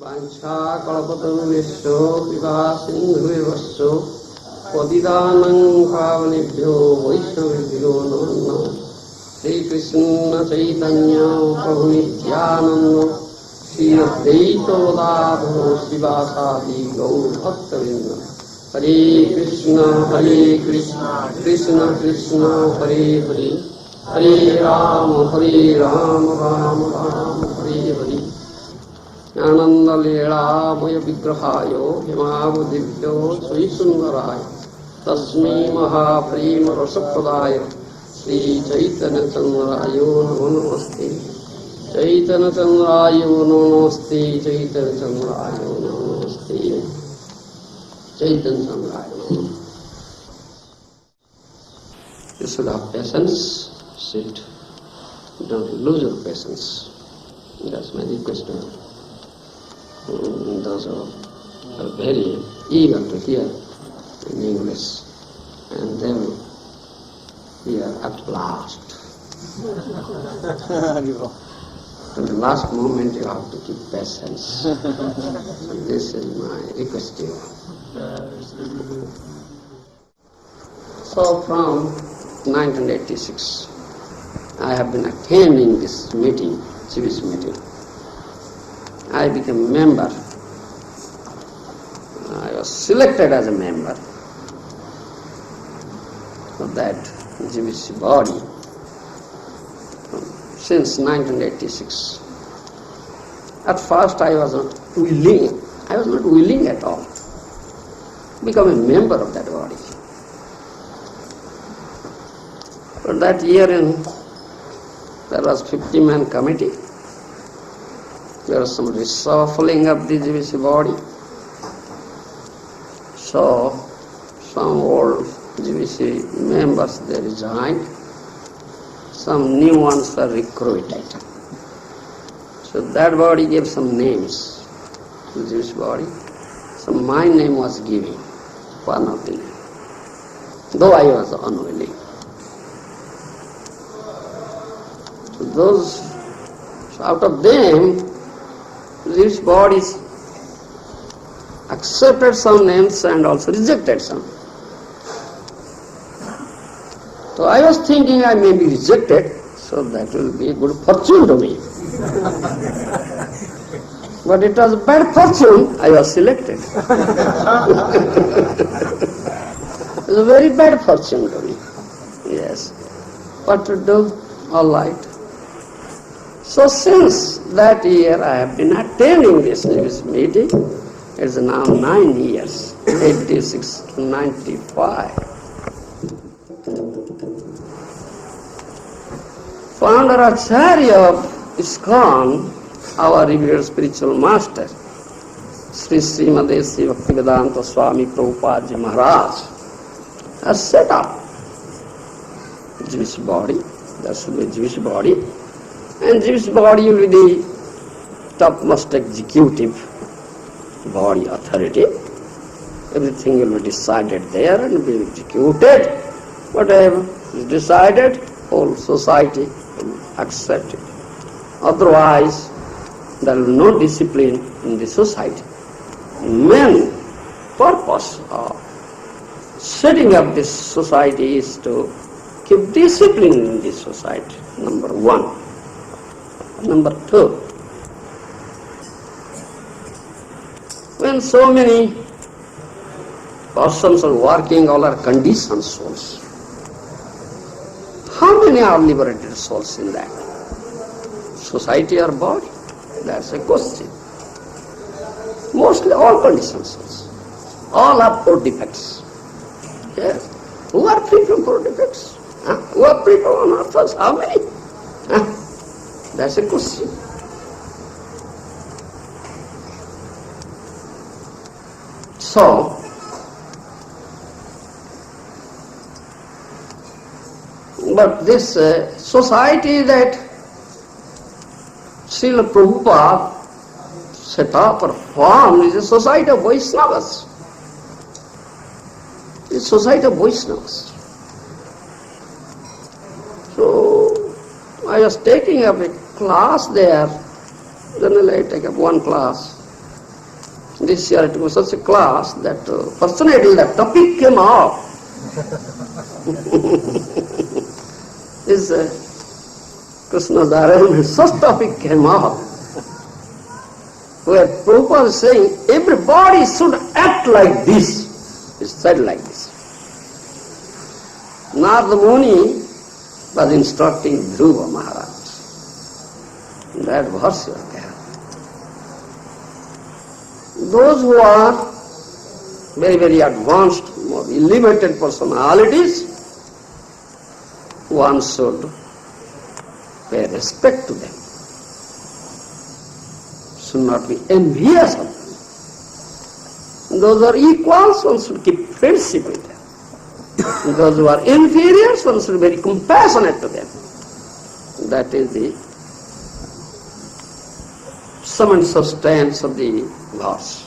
Vanchakalpatarubhyasya vipasindhuvasya patitanam pavanebhyo vaishnavibhyo namo namo. Shri Krishna Chaitanya Prabhu Nityananda Shri Advaita Gadadhara Srivasadi Gaur Bhaktavinda. Hare Krishna Krishna Krishna Hare Hare Hare Rama Rama Rama Hare Hare. Ananda Leela Maya Vigrahayo Himavadivyo Sri Sundaraya Tasmi Mahaprima Rasapradaya Sri Chaitanya Chandrayo Namo Namaste. Chaitanya Chandrayo Namo Namaste. Chaitanya Chandrayo Namo Namaste. Chaitanya Chandrayo Namo. You should have patience. Sit. Don't lose your patience. That's my request to you. Those who are very eager to hear in English, and they will hear at last. At the last moment you have to keep patience. And this is my request to you. So from 1986, I have been attending this meeting, Jewish meeting. I became a member. I was selected as a member of that Jewish body since 1986. At first I was not willing. I was not willing at all to become a member of that body. But that year there was 50-man committee. There was some reshuffling of the Jewish body. So, some old Jewish members, they resigned. Some new ones were recruited. So that body gave some names to the Jewish body. So my name was given, one of the names, though I was unwilling. So out of them, these bodies accepted some names and also rejected some. So I was thinking I may be rejected, so that will be a good fortune to me. But it was bad fortune, I was selected. It was a very bad fortune to me. Yes. What to do? All right. So since that year I have been attending this meeting. It's now 9 years, 86 to 95. Founder Acharya of ISKCON, our revered spiritual master, Sri Srimati Sri Bhaktivedanta Swami Prabhupada Ji Maharaj, has set up Jewish body. There should be a Jewish body. And Jewish body will be the topmost executive body authority. Everything will be decided there and be executed. Whatever is decided, whole society will accept it. Otherwise, there will be no discipline in the society. Main purpose of setting up this society is to keep discipline in this society, number one. Number two, when so many persons are working, all are conditioned souls. How many are liberated souls in that? Society or body? That's a question. Mostly all conditioned souls. All have 4 defects. Yes. Who are free from 4 defects? Who are free from unearths? How many? That's a question. So, but this society that Srila Prabhupada set up or formed is a society of Vaishnavas. It's a society of Vaishnavas. So, I was taking up a class there. Generally I take up one class This year it was such a class that fortunately that topic came up. This Krishna Dharma, such topic came up, where Prabhupada is saying everybody should act like this. It's said like this. Narada Muni was instructing Dhruva Maharaj. That verse was there. Those who are very, very advanced, more elevated personalities, one should pay respect to them. Should not be envious of them. Those who are equals, one should keep friendship with them. Those who are inferiors, one should be very compassionate to them. That is the sum and substance of the verse.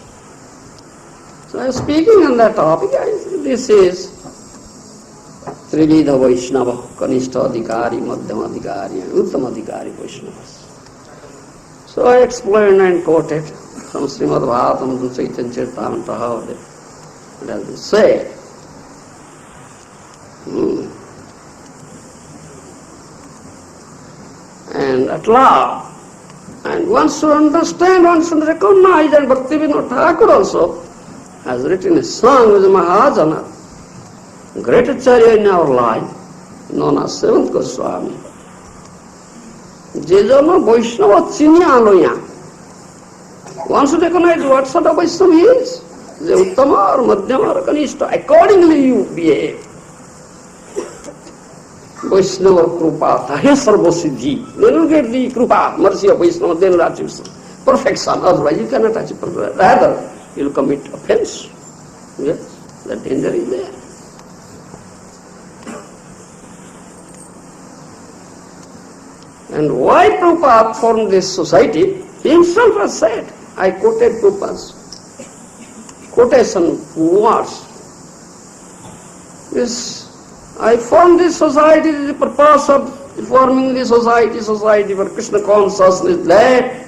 So I am speaking on that topic. This is Trividha Vaishnava, Kanishta Adhikari, Madhyama Adhikari, and Uttama Adhikari Vaishnavas. So I explained and quoted from Srimad Bhagavatam to Chaitanya Charitamrita how it has been said. And at last, and one should understand, one should recognize, and Bhaktivinoda Thakur also has written a song with Mahajana, great acharya in our life, known as Seventh Goswami. Je jano Vaishnava chini aloya. One should recognize what sort of Vaishnava he is. The Uttama or Madhyama or Kanishta. Accordingly you behave. Vaishnava Krupa, Tahe Sarva Siddhi. Then you get the Krupa, mercy of Vaishnava, then you achieve perfection. Otherwise you cannot achieve perfection. Rather, you will commit offense. Yes, that danger is there. And why Prabhupada formed this society? He himself has said, I quoted Prabhupada's quotation words. This, I formed this society, the purpose of forming this society for Krishna consciousness, that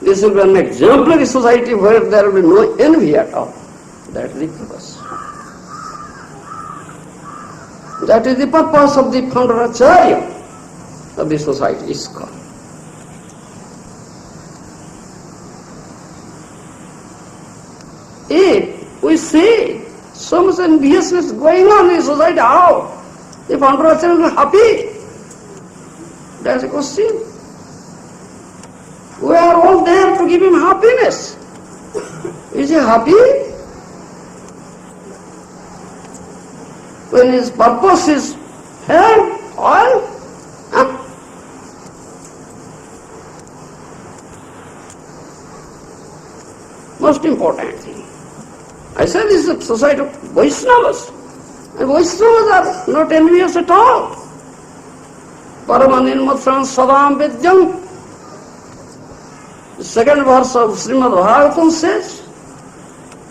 this will be an exemplary society where there will be no envy at all. That is the purpose. That is the purpose of the founder Acharya of the society is called. If we see so much enviousness going on in the society, how the founder Acharya will be happy? That's a question. We are all there to give him happiness. Is he happy? When his purpose is health, oil, most important thing. I said this is a society of Vaishnavas. And Vaishnavas are not envious at all. Paramanirmatram sadam vidyam. The second verse of Srimad Bhagavatam says,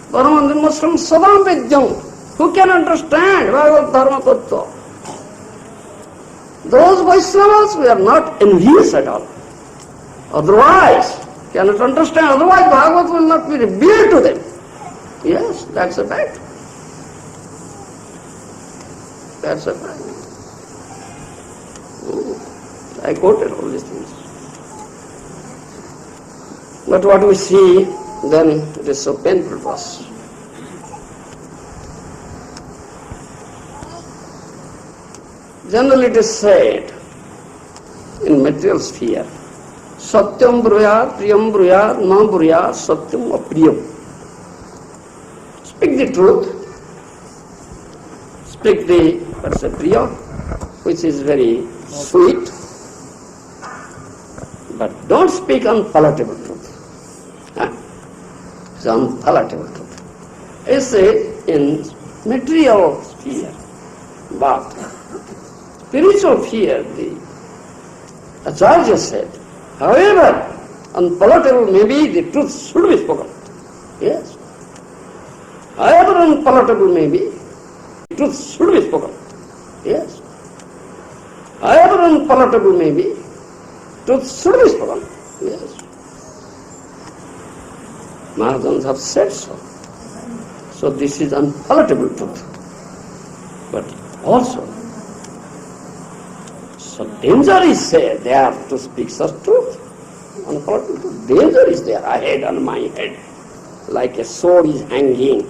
Paramanirmatram sadam vidyam. Who can understand Bhagavad Dharma Tattva? Those Vaishnavas were not envious at all. Otherwise, cannot understand, otherwise Bhagavad will not be revealed to them. Yes, that's a fact. That's a fact. I quoted all these things. But what we see, then it is so painful to us. Generally it is said in material sphere, Satyam bruyat, priyam bruyat, na bruyat, satyam apriyam. Speak the truth. Speak the, what's a priya, which is very sweet. But don't speak unpalatable truth. It's unpalatable truth. I say in material sphere, but spiritual sphere, the Acharya said, however unpalatable may be, the truth should be spoken. Yes. However unpalatable may be, the truth should be spoken. Yes. However unpalatable may be, truth should be spoken. Yes. Mahajans have said so. So this is unpalatable truth. But also, so danger is there to speak such truth. Unpalatable truth. Danger is there ahead on my head. Like a sword is hanging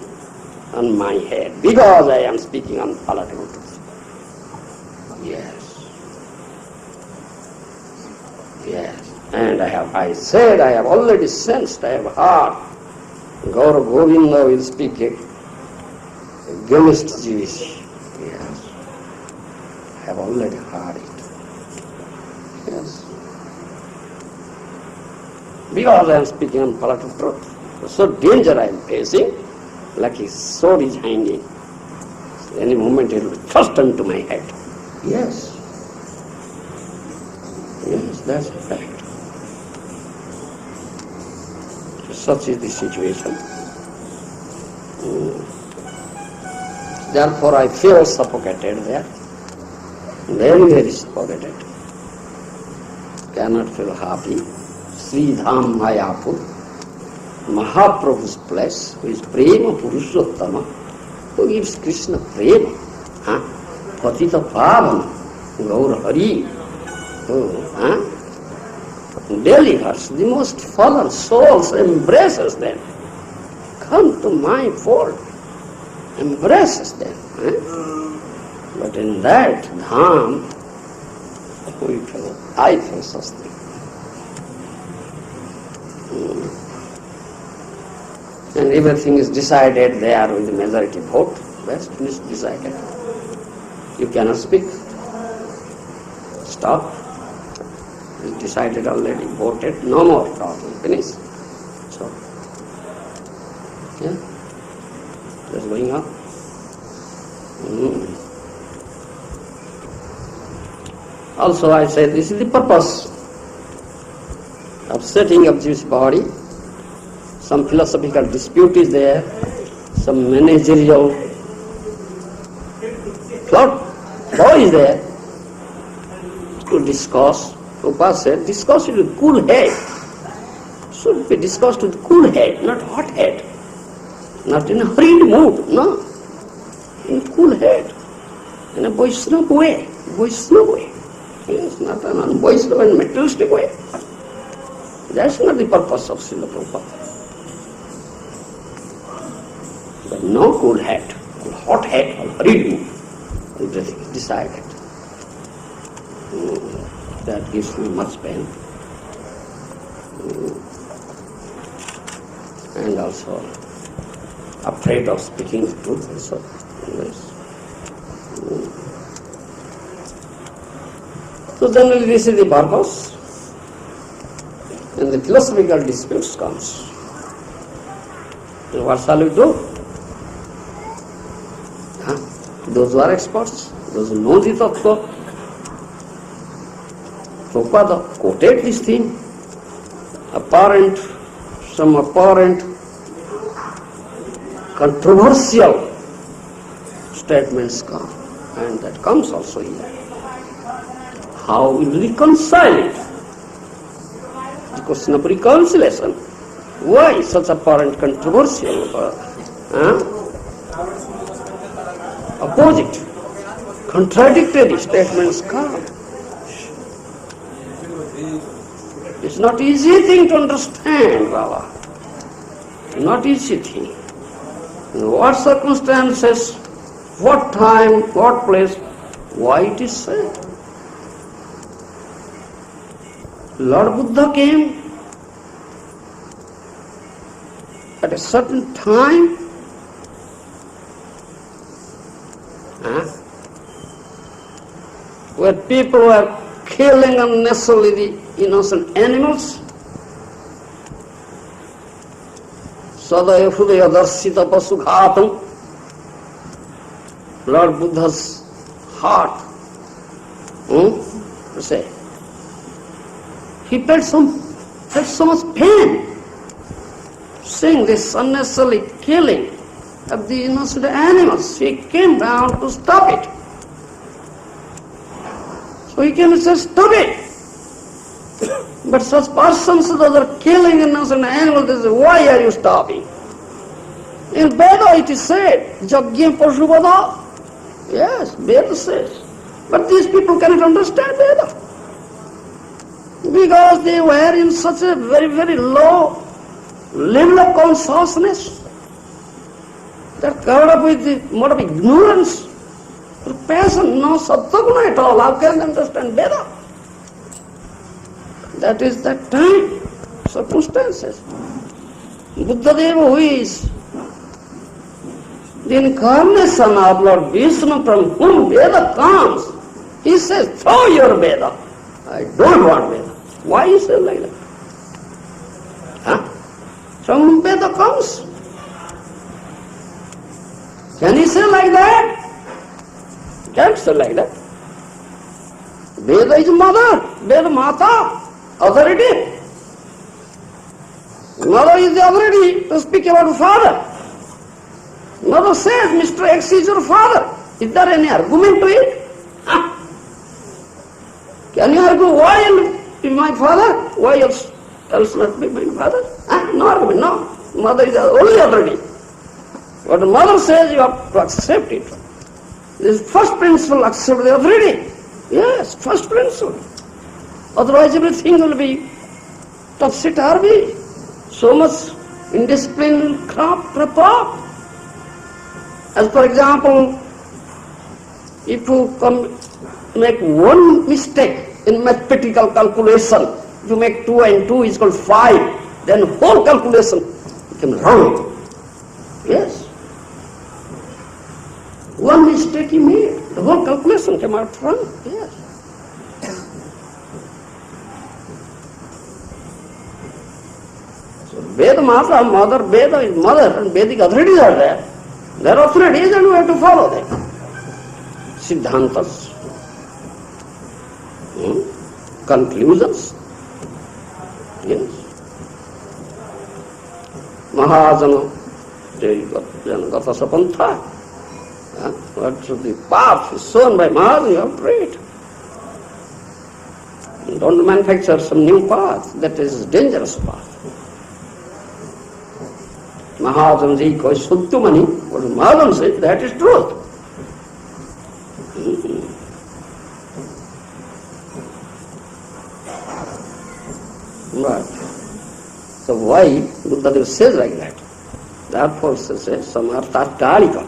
on my head because I am speaking unpalatable truth. Yes. Yes. And I have already sensed, I have heard, Gour Govinda will speak against Jewish. Yes. I have already heard it. Yes. Because I am speaking unpalatable truth. So danger I am facing, like a sword is hanging. Any moment it will thrust into my head. Yes. Yes, that's a fact. Such is the situation. Therefore I feel suffocated there. Very, very suffocated. Cannot feel happy. Sri Dham Mayapur, Mahaprabhu's place, who is Prema Purushottama, who gives Krishna Prema, Patita Pavana, Gour Hari, delivers the most fallen souls, embraces them. Come to my fold, embraces them. But in that dham, I feel such thing. And everything is decided there with the majority vote. Best is decided. You cannot speak. Stop. It's decided already, voted, no more talking, finish. So, yeah, that's going on. Also I say this is the purpose of setting up this body. Some philosophical dispute is there, some managerial plot is there to discuss. Prabhupada said, discuss it with cool head. Should be discussed with cool head, not hot head. Not in a hurried mood, no. In cool head. In a Vaishnava way. Vaishnava way. Yes, not an un-Vaishnava and materialistic way. That's not the purpose of Srila Prabhupada. But no cool head, hot head, or hurried mood. Everything is decided. That gives me much pain. And also afraid of speaking the truth also. Yes. So generally this is the purpose. And the philosophical disputes comes. So what shall we do? Those who are experts, those who know the tattva, Prabhupada quoted this thing, some apparent controversial statements come, and that comes also here. How will we reconcile it? The question of reconciliation. Why such apparent controversial, opposite, contradictory statements come? It's not easy thing to understand, Baba. Not easy thing. In what circumstances, what time, what place, why it is said. Lord Buddha came at a certain time, where people were killing unnecessarily the innocent animals. Sadaya Hudaya Darsita Pasughatam. Lord Buddha's heart, say, he felt so much pain, seeing this unnecessary killing of the innocent animals. He came down to stop it. So he came and said, stop it. But such persons, those are killing innocent animals, they say, why are you stopping? In Veda it is said, Jagya Pashuvada. Yes, Veda says. But these people cannot understand Veda. Because they were in such a very, very low level of consciousness. They are covered up with the mode of ignorance, passion, no sattva at all. How can they understand Veda? That is that time, circumstances. Buddha Deva, who is the incarnation of Lord Vishnu, from whom Veda comes, he says, throw your Veda. I don't want Veda. Why he says like that? Huh? From whom Veda comes? Can he say like that? Can't say like that. Veda is mother, Veda Mata, authority. Mother is the authority to speak about father. Mother says, Mr. X is your father. Is there any argument to it? Huh? Can you argue why is my father? Why else not be my father? Huh? No argument, no. Mother is the only authority. What the mother says, you have to accept it. This first principle, accept the authority. Yes, first principle. Otherwise everything will be topsy-turvy. So much indiscipline crop up. As for example, if you make one mistake in mathematical calculation, you make 2 and 2 is equal to 5, then whole calculation becomes wrong. Yes. One mistake he made, the whole calculation came out wrong. Yes. So Veda Mata, mother, Veda is mother, and Vedic authorities are there. There are authorities and we have to follow them. Siddhantas, conclusions. Yes. Mahajana, Gata Sapantha. What should the path is shown by Mahajana, you have to read. Don't manufacture some new path, that is a dangerous path. Mahajana ji koi suttu mani, what Mahajana says, that is truth. Right. So why Buddha says like that? Therefore says, some are tatkalika,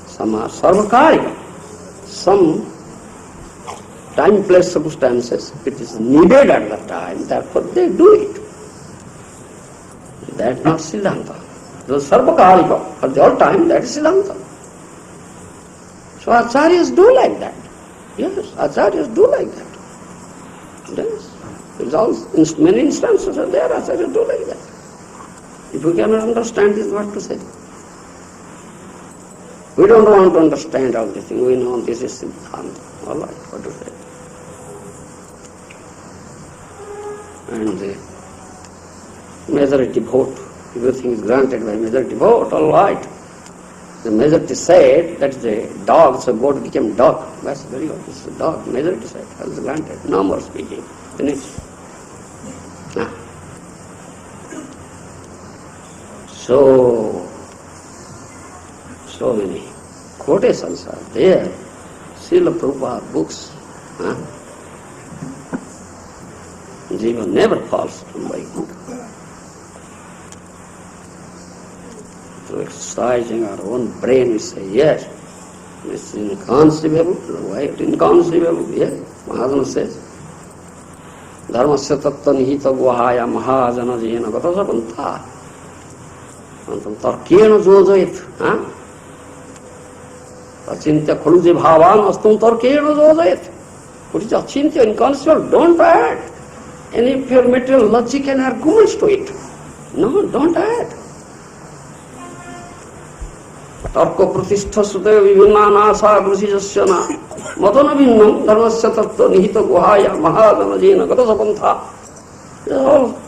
some are sarvakalika, some time, place, circumstances, it is needed at that time, therefore they do it. That is not Siddhanta. Those sarvakalika, for the whole time, that is Siddhanta. So acharyas do like that. Yes, acharyas do like that. Yes. In many instances there, acharyas do like that. If you cannot understand this, what to say? We don't want to understand all this thing. We know this is Siddhanta. All right, what to say? And the majority vote, everything is granted by majority vote, all right. The majority said that the dog, so goat became dog. That's very good. It's a dog. Majority said, that's granted. No more speaking. Finish. So many quotations are there. Srila Prabhupada books. Jiva never falls from Vaikuntha. Through exercising our own brain, we say, yes, it's inconceivable. Why it's inconceivable? Yes, Mahajana says, Dharmasya tattva nihita guhaya mahajana jena gata sapantha. Antam tarkena jojayet. Achintya khaluji bhavan astum tarkena jojayet. What is achintya, inconceivable? Don't add any pure material logic and arguments to it. No, don't add. Tarko pratishtha sute vivinna nasa grusijasya matana vinnam dharmasya tattva nihita guhaya mahajana jena gata sapantha. That's all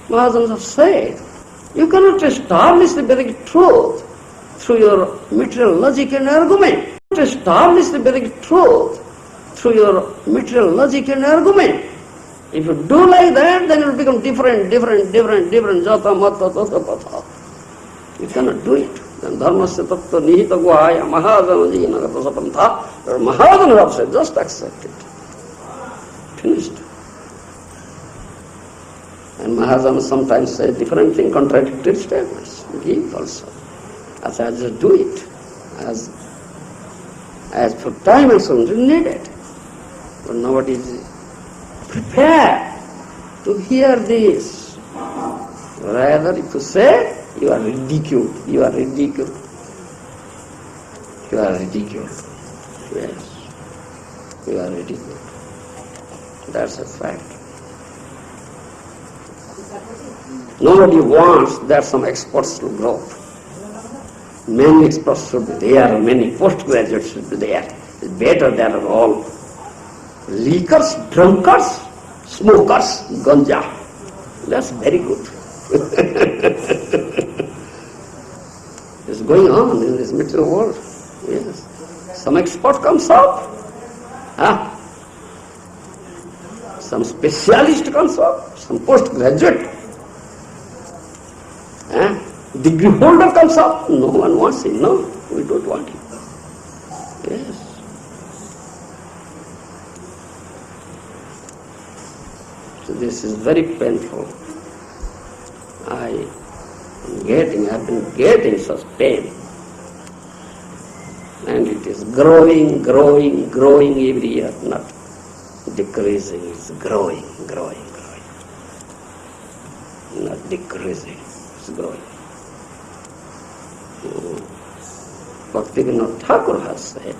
Mahajanas have said. You cannot establish the Vedic truth through your material logic and argument. You cannot establish the Vedic truth through your material logic and argument. If you do like that, then it will become different. Jata mata tata patha. You cannot do it. Then dharmasya tattva nihita guhaya mahajana jina gata sapantha. Mahajana have said, just accept it. Finished. And Mahajana sometimes say different thing, contradictory statements. Give also. As I just do it. As for time and so on, you need it. But nobody is prepared to hear this. Rather, if you say, you are ridiculed. You are ridiculed. You are ridiculed. Yes. You are ridiculed. That's a fact. Nobody wants that some experts to grow. Many experts should be there, many postgraduates should be there. It's better than all leakers, drunkards, smokers, ganja. That's very good. It's going on in this material world. Yes. Some expert comes out. Some specialist comes out. Some postgraduate. Degree holder comes up. No one wants him. No, we don't want him. Yes. So this is very painful. I've been getting such pain. And it is growing every year, not decreasing, it's growing. Not decreasing, it's growing. Bhaktivinoda Thakur has said,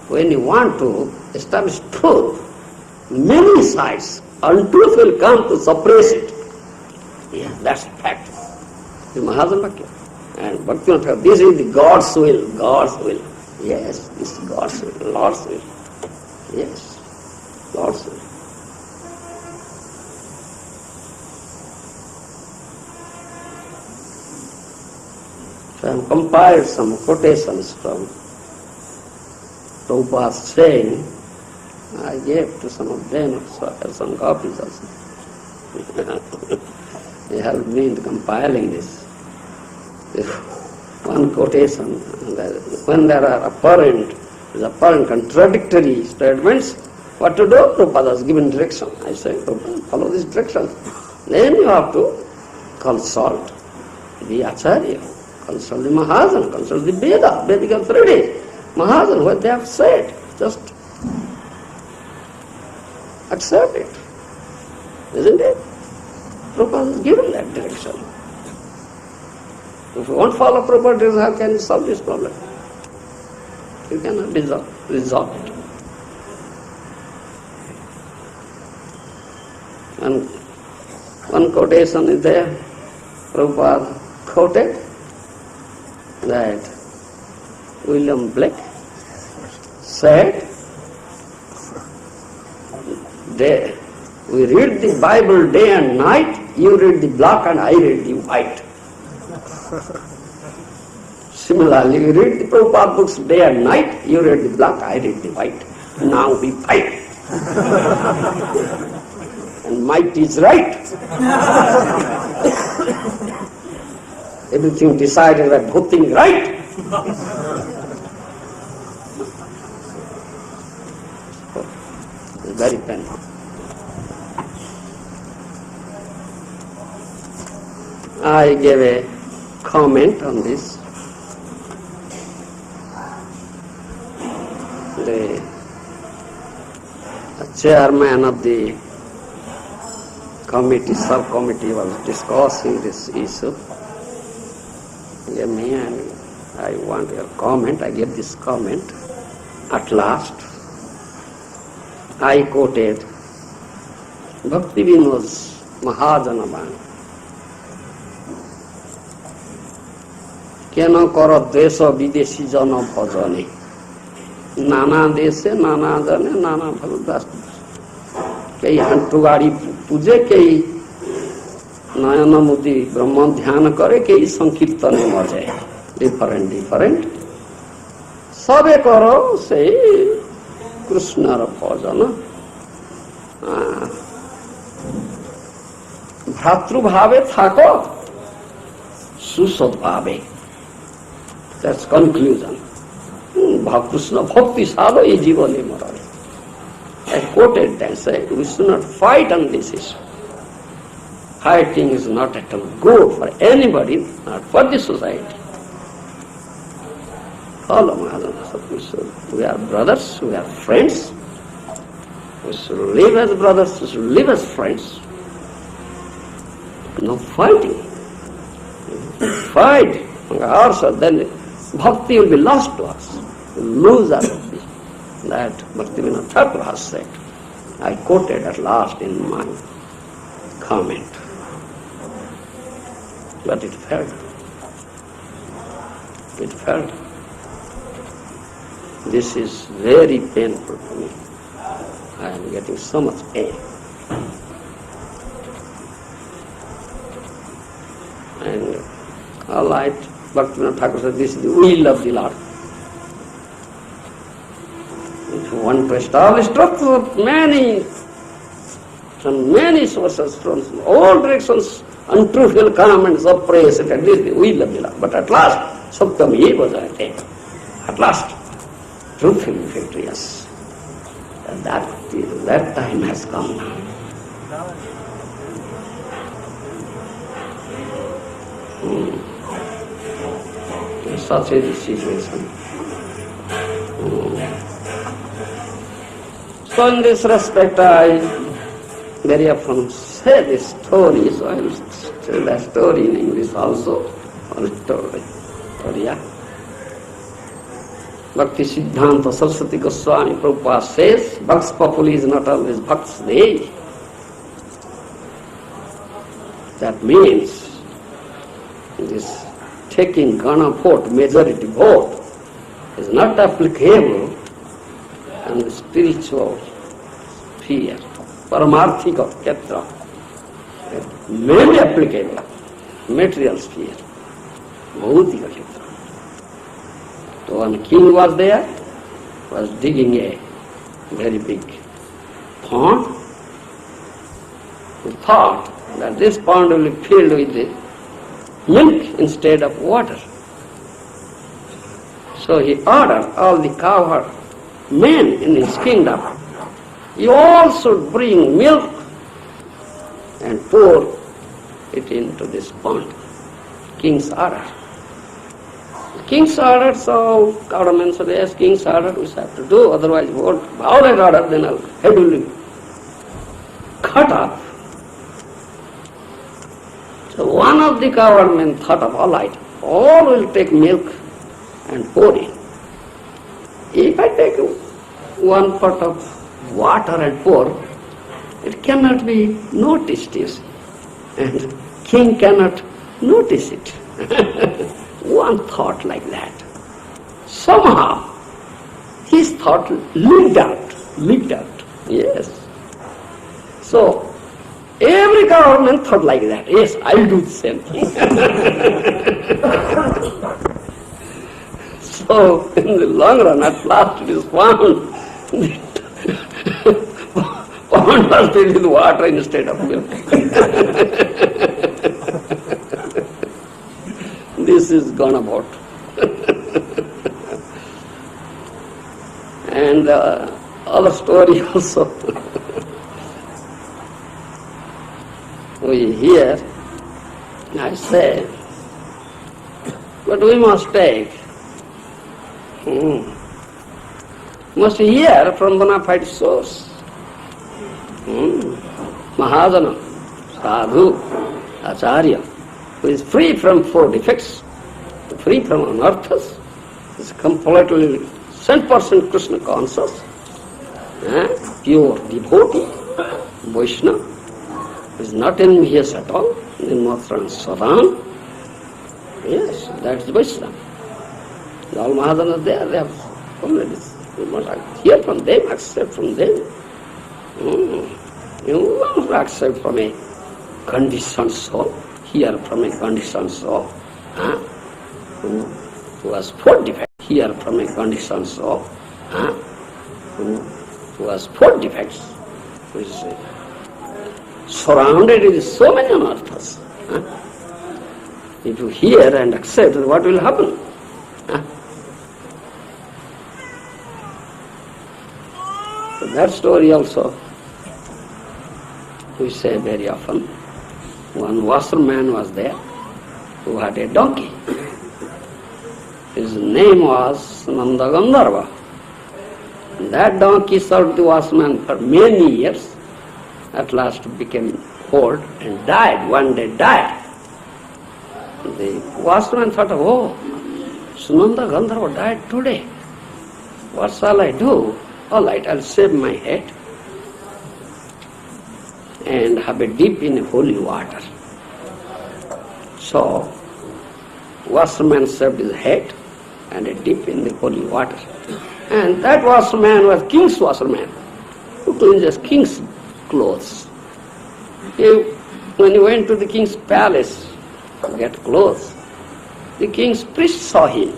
when you want to establish truth, many sides, untruth will come to suppress it. Yeah, that's fact. The Mahajana Vakya. And Bhaktivinoda Thakur, this is the God's will. Yes, this is God's will, Lord's will. Yes, Lord's will. So I have compiled some quotations from Prabhupada's saying. I gave to some of them, so I have some copies also. They helped me in compiling this. One quotation, when there are apparent contradictory statements, what to do? Prabhupada has given direction. I say, Prabhupada, follow this direction. Then you have to consult the Acharya, consult the Mahajana, consult the Vedic authority. Mahajana, what they have said, just accept it. Isn't it? Prabhupada has given that direction. If you won't follow proper direction, how can you solve this problem? You cannot resolve it. And one quotation is there, Prabhupada quoted that William Blake said, we read the Bible day and night, you read the black and I read the white. Similarly, you read the Prabhupada books day and night, you read the black, I read the white. Now we fight. And might is right. Everything decided that both things right. It's very painful. I gave a comment on this. The chairman of the subcommittee was discussing this issue. He gave me, and I want your comment. I gave this comment. At last, I quoted Bhaktivinoda's Mahajana Bani. কেন কর দেশ বিদেশী জন ভজনে নানা দেশে নানা জনে নানা ভগবান কেই হাঁটু গাড়ি পূজে কেই নয়ন মুদি ব্রহ্ম ধ্যান করে কেই সংকীর্তনে মজে ডিফারেন্ট সবে কর সেই কৃষ্ণর ভজন भ्रातृभावे थाको सुसद्भावे. That's conclusion. Krishna bhakti sadho ye jivane morale. I quoted that, said, we should not fight on this issue. Fighting is not at all good for anybody, not for the society. Follow Mahadana. We are brothers, we are friends. We should live as brothers, we should live as friends. No fighting. Fight among ourselves, then bhakti will be lost to us. We will lose our bhakti. That Bhaktivinoda Thakur has said. I quoted at last in my comment. But it fell. It fell. This is very painful to me. I am getting so much pain. And all right, Bhaktivinoda Thakur said, this is the will of the Lord. If you want to establish truth from many sources, from all directions, untruth will come and suppress it, and this is the will of the Lord. But at last, Satyam eva jayate. At last, truth will be victorious. And that time has come now. Such is the situation. So in this respect, I very often say this story, so I will tell a story in English also, or story. Bhakti Siddhanta Saraswati Goswami Prabhupada says, Vox Populi is not always Vox Dei. That means this taking Gana vote, majority vote, is not applicable in the spiritual sphere, Paramarthika Ketra. It may be applicable, material sphere, Bhautika Ketra. So one king was there, was digging a very big pond. He thought that this pond will be filled with the milk instead of water. So he ordered all the cowherd men in his kingdom, you all should bring milk and pour it into this pond. King's order. King's order, so cowherdsmen said, yes, king's order, we have to do, otherwise we won't follow that order, then our head will be cut off. So one of the cowherdmen thought of, all right, all will take milk and pour in. If I take one pot of water and pour, it cannot be noticed, you see. And king cannot notice it. One thought like that. Somehow, his thought leaked out. Yes. So, every government thought like that. Yes, I'll do the same thing. So, in the long run, at last it is found pond was filled with water instead of milk. This is gone about. And other story also. We hear, I say, but we must take, must hear from bona fide source. Mahajana, Sadhu, Acharya, who is free from four defects, free from anarthas, is completely 100% Krishna conscious, pure devotee, Vaishnava, is not envious at all, Nimatra and Sadan. Yes, that's Vaishnava. All Mahajanas there, they have already, you must hear from them, accept from them. You must accept from a conditioned soul, hear from a conditioned soul, who has four defects, hear from a conditioned soul, who has four defects, which is surrounded with so many anarthas. If you hear and accept, what will happen? So that story also we say very often. One washerman was there who had a donkey. His name was Nanda Gandharva. That donkey served the washerman for many years. At last became old and died, one day died. The washerman thought, oh, Sunanda Gandharva died today. What shall I do? All right, I'll shave my head and have a dip in holy water. So, washerman shaved his head and a dip in the holy water. And that washerman was king's washerman, who cleanses king's clothes. When he went to the king's palace to get clothes, the king's priest saw him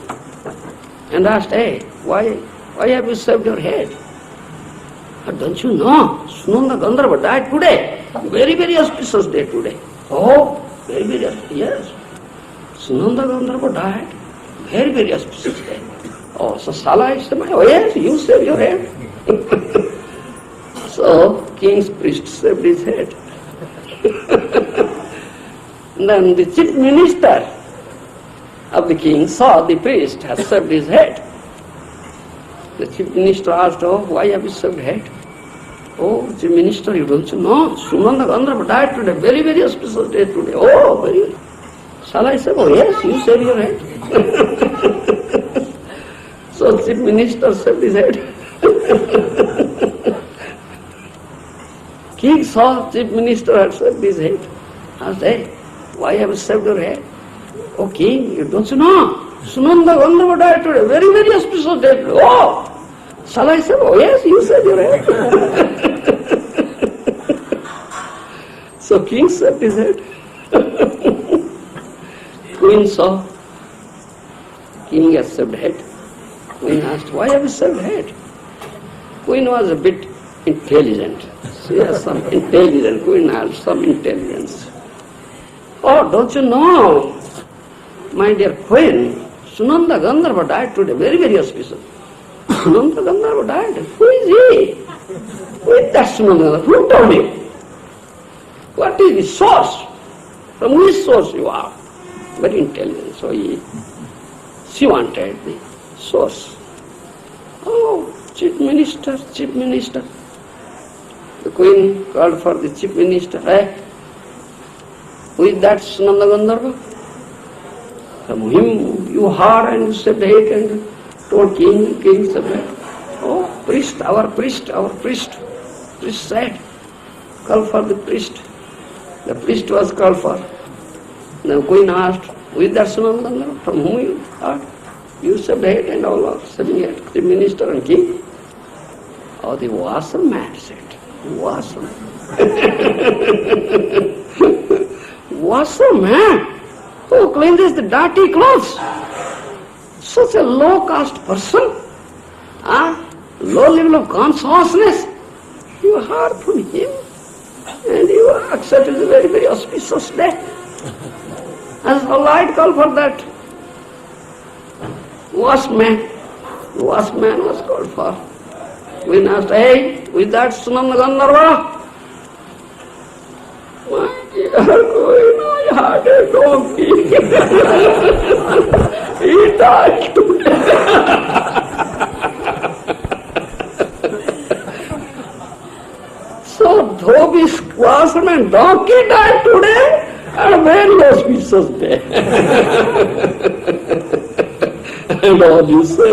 and asked, hey, why have you shaved your head? Don't you know, Sunanda Gandharva died today. Very, very auspicious day today. Oh, very, very auspicious. Yes. Sunanda Gandharva died. Very, very auspicious day. Oh, so shall I shave my head? Oh, yes, you shave your head. So, king's priest shaved his head. Then the chief minister of the king saw the priest has shaved his head. The chief minister asked, oh, why have you shaved head? Oh, chief minister, you don't know? Sunanda Gandharva died today, very, very auspicious day today. Oh, very. Shall I shave? Oh, yes, you shave your head. So chief minister shaved his head. King saw chief minister had shaved his head. Asked, hey, why have you shaved your head? Oh, king, you don't know? Sunanda Gandharva died today, very, very auspicious day today. Oh, shall I shave? Oh, yes, you shave your head. So king shaved his head. Queen saw king has shaved head. Queen asked, why have you shaved head? Queen was a bit intelligent. She has some intelligence. Queen has some intelligence. Oh, don't you know, my dear queen, Sunanda Gandharva died today, very, very auspicious. Sunanda Gandharva died. Who is he? Who is that Sunanda Gandharva? Who told me? What is the source? From which source you are? Very intelligent. So she wanted the source. Oh, chief minister. The queen called for the chief minister. Hey, who is that Sunanda Gandharva? From him you heard and you said hate and told king said, oh, priest, our priest. Priest said, call for the priest. The priest was called for. The queen asked, who is that Sunanda Gandharva? From whom you heard? You said hate and all are sitting here, the minister and king. Oh, the washerman said, washerman. Washerman who cleanses the dirty clothes. Such a low caste person, low level of consciousness. You heard from him and you accepted a very, very auspicious day. As a light call for that washerman. The washerman was called for. We asked, hey, with that Sunanda Gandharva? My dear queen, I had a donkey. He died today. So, though this washerman donkey died today, and a very auspicious day. And all you say.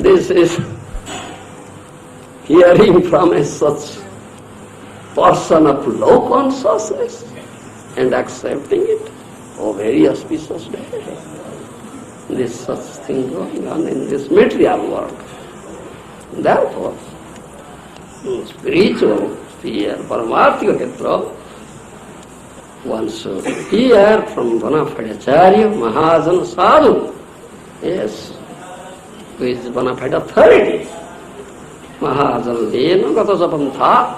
This is hearing from a such person of low consciousness and accepting it. Oh, very auspicious day. This such thing going on in this material world. Therefore, spiritual fear, Paramarthika Kshetra, one should hear from bona fide Acharya, Mahajana, Sadhu. Yes, who is bona fide authority. Mahajan Dena Gata Japantha,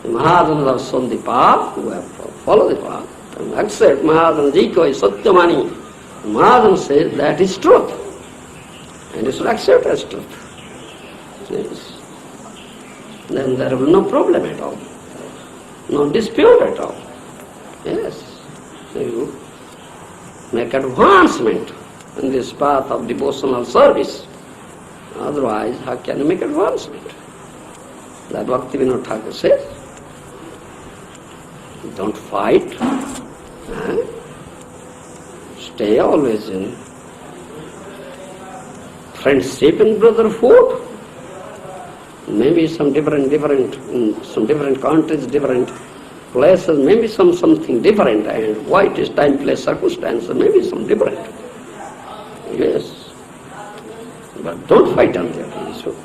the Mahajans have shown the path, who have followed the path, and accept Mahajan Jiko is Satyamani. Mahajan says that is truth, and you should accept as truth. Yes. Then there will be no problem at all, no dispute at all. Yes. So you make advancement in this path of devotional service. Otherwise, how can you make advancement? That Bhaktivinoda Thakur says, don't fight. Stay always in friendship and brotherhood. Maybe some different in some different countries, different places, maybe something different, and why it is time, place, circumstance, maybe some different. Yes. But don't fight on that issue.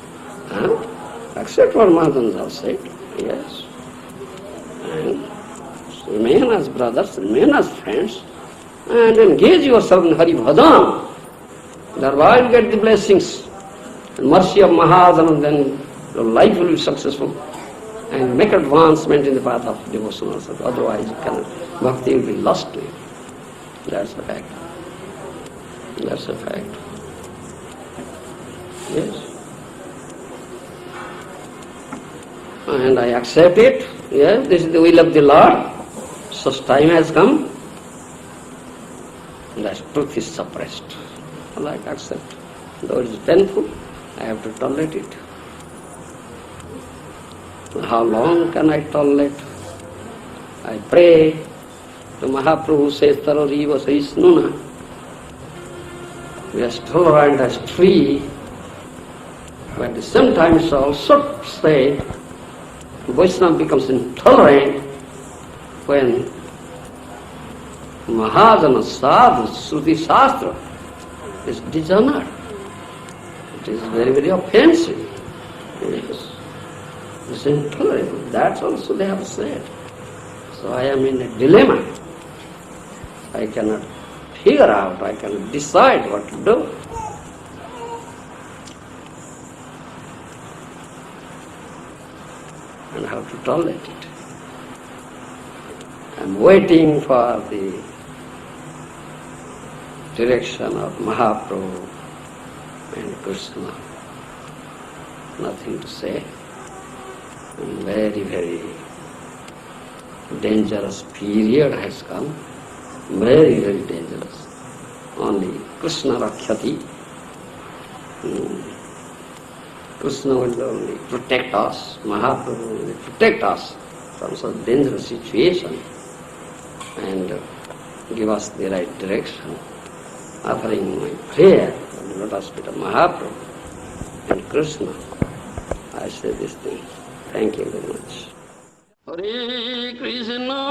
Accept what Mahajans have said. Yes. And remain as brothers, remain as friends, and engage yourself in Hari Bhajan. Thereby you get the blessings and mercy of Mahajan, and then your life will be successful, and make advancement in the path of devotional service. Otherwise you cannot. Bhakti will be lost to you. That's a fact. That's a fact. Yes. And I accept it. Yes, this is the will of the Lord. Such time has come. That truth is suppressed. Well, I accept. Though it is painful, I have to tolerate it. How long can I tolerate? I pray to Mahaprabhu says, Tarariva Sahisnuna. We are tolerant as tree, but at the same time it's also say Vaishnava becomes intolerant when Mahajana Sadhu Sruti Shastra is dishonored. It is very, very offensive. Yes. It's intolerable. That also they have said. So I am in a dilemma. I cannot figure out, I cannot decide what to do. And how to tolerate it. I am waiting for the direction of Mahaprabhu and Krishna. Nothing to say. And very, very dangerous period has come. Very, very dangerous. Only Krishna Rakhyati. Krishna will only protect us. Mahaprabhu will protect us from such dangerous situation and give us the right direction. Offering my prayer on the lotus feet of Mahaprabhu and Krishna, I say this thing. Thank you very much. Hare Krishna.